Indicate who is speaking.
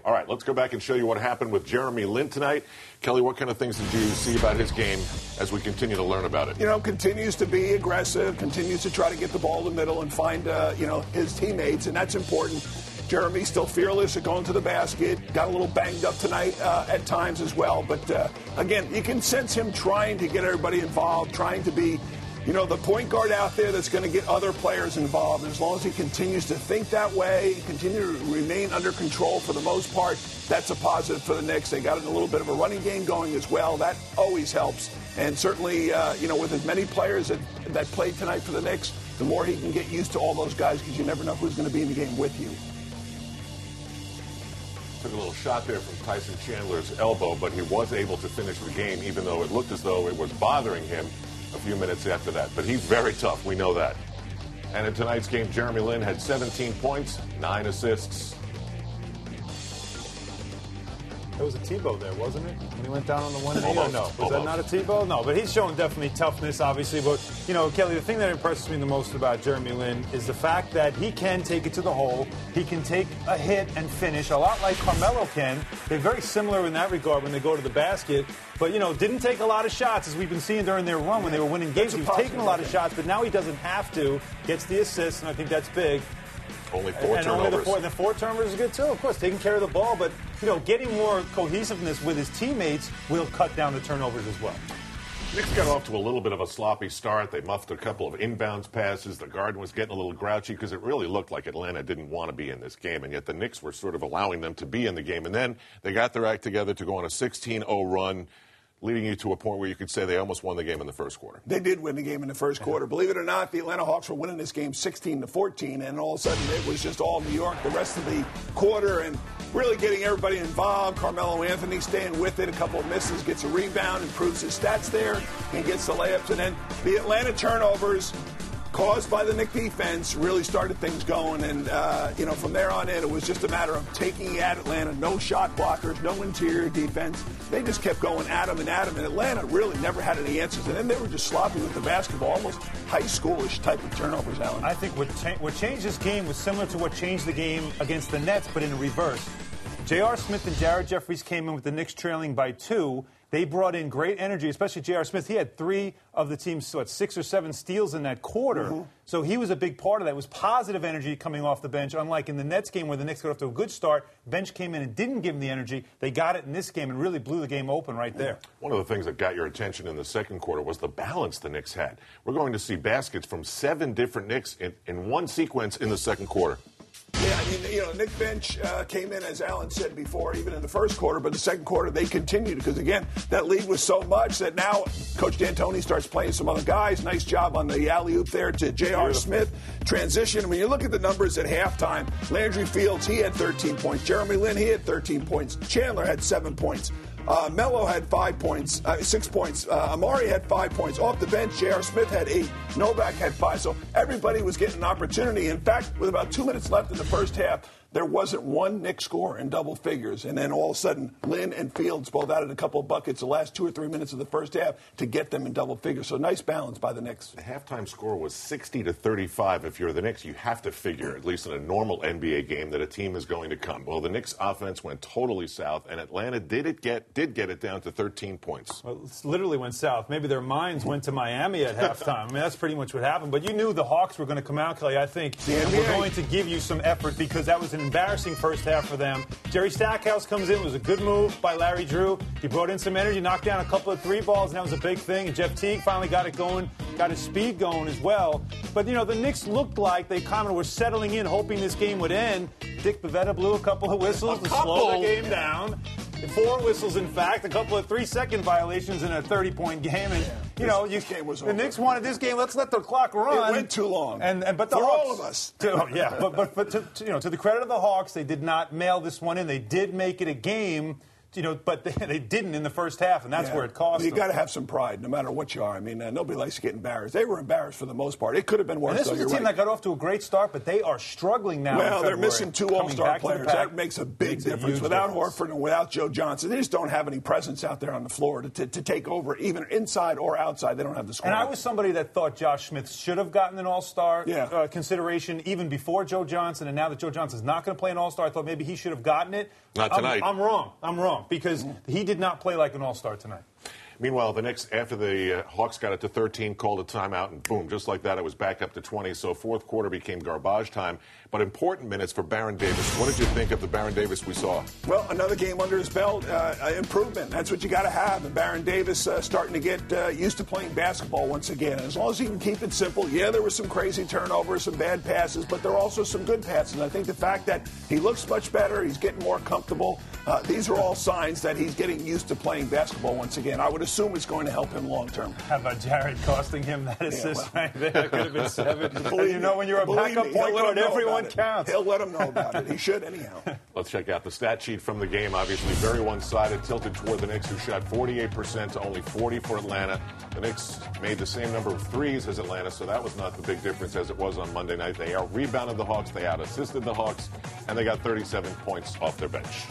Speaker 1: All right, let's go back and show you what happened with Jeremy Lin tonight. Kelly, what kind of things did you see about his game as we continue to learn about it?
Speaker 2: Continues to be aggressive, continues to try to get the ball in the middle and find, his teammates, and that's important. Jeremy's still fearless at going to the basket. Got a little banged up tonight at times as well. But, again, you can sense him trying to get everybody involved, trying to be, the point guard out there that's going to get other players involved. And as long as he continues to think that way, continue to remain under control for the most part, that's a positive for the Knicks. They got a little bit of a running game going as well. That always helps. And certainly, with as many players that played tonight for the Knicks, the more he can get used to all those guys because you never know who's going to be in the game with you.
Speaker 1: Took a little shot there from Tyson Chandler's elbow, but he was able to finish the game, even though it looked as though it was bothering him a few minutes after that. But he's very tough. We know that. And in tonight's game, Jeremy Lin had 17 points, 9 assists.
Speaker 3: There was a Tebow there, wasn't it? When he went down on the 1 knee?
Speaker 1: Almost.
Speaker 3: No. Was that not a Tebow? No, but he's showing definitely toughness, obviously. But, Kelly, the thing that impresses me the most about Jeremy Lin is the fact that he can take it to the hole. He can take a hit and finish, a lot like Carmelo can. They're very similar in that regard when they go to the basket. But, didn't take a lot of shots, as we've been seeing during their run when they were winning games. He was taking a lot of shots, but now he doesn't have to. Gets the assists, and I think that's big.
Speaker 1: Only 4 turnovers.
Speaker 3: The 4 turnovers is good, too. Of course, taking care of the ball. But, getting more cohesiveness with his teammates will cut down the turnovers as well.
Speaker 1: Knicks got off to a little bit of a sloppy start. They muffed a couple of inbounds passes. The Garden was getting a little grouchy because it really looked like Atlanta didn't want to be in this game, and yet the Knicks were sort of allowing them to be in the game. And then they got their act together to go on a 16-0 run, leading you to a point where you could say they almost won the game in the first quarter.
Speaker 2: They did win the game in the first quarter. Believe it or not, the Atlanta Hawks were winning this game 16-14, and all of a sudden it was just all New York the rest of the quarter and really getting everybody involved. Carmelo Anthony staying with it, a couple of misses, gets a rebound, improves his stats there, and gets the layups. And then the Atlanta turnovers caused by the Knicks defense really started things going. And, from there on in, it was just a matter of taking at Atlanta. No shot blockers, no interior defense. They just kept going at them. And Atlanta really never had any answers. And then they were just sloppy with the basketball, almost high schoolish type of turnovers, Alan.
Speaker 3: I think what changed this game was similar to what changed the game against the Nets, but in reverse. J.R. Smith and Jared Jeffries came in with the Knicks trailing by 2. They brought in great energy, especially J.R. Smith. He had 3 of the team's 6 or 7 steals in that quarter. Mm-hmm. So he was a big part of that. It was positive energy coming off the bench, unlike in the Nets game where the Knicks got off to a good start. Bench came in and didn't give them the energy. They got it in this game and really blew the game open right there.
Speaker 1: One of the things that got your attention in the second quarter was the balance the Knicks had. We're going to see baskets from 7 different Knicks in one sequence in the second quarter.
Speaker 2: Yeah, Nick bench came in, as Alan said before, even in the first quarter, but the second quarter they continued because, again, that lead was so much that now Coach D'Antoni starts playing some other guys. Nice job on the alley-oop there to J.R. Smith. Transition. When you look at the numbers at halftime, Landry Fields, he had 13 points. Jeremy Lin, he had 13 points. Chandler had 7 points. Melo had 5 points, 6 points. Amari had 5 points. Off the bench, J.R. Smith had 8. Novak had 5. So everybody was getting an opportunity. In fact, with about 2 minutes left in the first half, there wasn't one Knicks score in double figures. And then all of a sudden, Lin and Fields both added a couple of buckets the last 2 or 3 minutes of the first half to get them in double figures. So nice balance by the Knicks.
Speaker 1: The halftime score was 60-35. If you're the Knicks, you have to figure, at least in a normal NBA game, that a team is going to come. Well, the Knicks offense went totally south, and Atlanta did get it down to 13 points.
Speaker 3: Well, it literally went south. Maybe their minds went to Miami at halftime. I mean, that's pretty much what happened. But you knew the Hawks were going to come out, Kelly, I think. And we're going to give you some effort because that was an embarrassing first half for them. Jerry Stackhouse comes in. It was a good move by Larry Drew. He brought in some energy, knocked down a couple of 3 balls, and that was a big thing. And Jeff Teague finally got it going, got his speed going as well. But, the Knicks looked like they kind of were settling in, hoping this game would end. Dick Pavetta blew a couple of whistles to slow the game down. 4 whistles, in fact, a couple of 3-second violations in a 30-point game. And,
Speaker 2: this game was
Speaker 3: the
Speaker 2: over.
Speaker 3: Knicks wanted this game. Let's let the clock run.
Speaker 2: It went too long.
Speaker 3: But the
Speaker 2: for
Speaker 3: Hawks,
Speaker 2: all of us.
Speaker 3: But to the credit of the Hawks, they did not mail this one in. They did make it a game but they didn't in the first half, and that's where it cost them.
Speaker 2: You got to have some pride, no matter what you are. I mean, nobody likes to get embarrassed. They were embarrassed for the most part. It could have been worse.
Speaker 3: And this was a team that got off to a great start, but they are struggling now.
Speaker 2: Well, they're missing 2 All-Star players. That makes a big difference. Without Horford and without Joe Johnson, they just don't have any presence out there on the floor to take over, even inside or outside. They don't have the score.
Speaker 3: And I was somebody that thought Josh Smith should have gotten an All-Star consideration even before Joe Johnson, and now that Joe Johnson's not going to play an All-Star, I thought maybe he should have gotten it.
Speaker 1: Not tonight.
Speaker 3: I'm wrong because he did not play like an All-Star tonight.
Speaker 1: Meanwhile, the Knicks, after the Hawks got it to 13, called a timeout, and boom, just like that, it was back up to 20. So fourth quarter became garbage time. But important minutes for Baron Davis. What did you think of the Baron Davis we saw?
Speaker 2: Well, another game under his belt, improvement. That's what you got to have. And Baron Davis starting to get used to playing basketball once again. And as long as he can keep it simple, there were some crazy turnovers, some bad passes, but there are also some good passes. I think the fact that he looks much better, he's getting more comfortable, these are all signs that he's getting used to playing basketball once again. I would assume it's going to help him long term.
Speaker 3: How about Jared costing him that assist right there? That could have been 7. When you're a backup point guard, everyone counts.
Speaker 2: He'll let him know about it. He should anyhow.
Speaker 1: Let's check out the stat sheet from the game. Obviously very one-sided, tilted toward the Knicks, who shot 48% to only 40 for Atlanta. The Knicks made the same number of threes as Atlanta, so that was not the big difference as it was on Monday night. They out-rebounded the Hawks, they out-assisted the Hawks, and they got 37 points off their bench.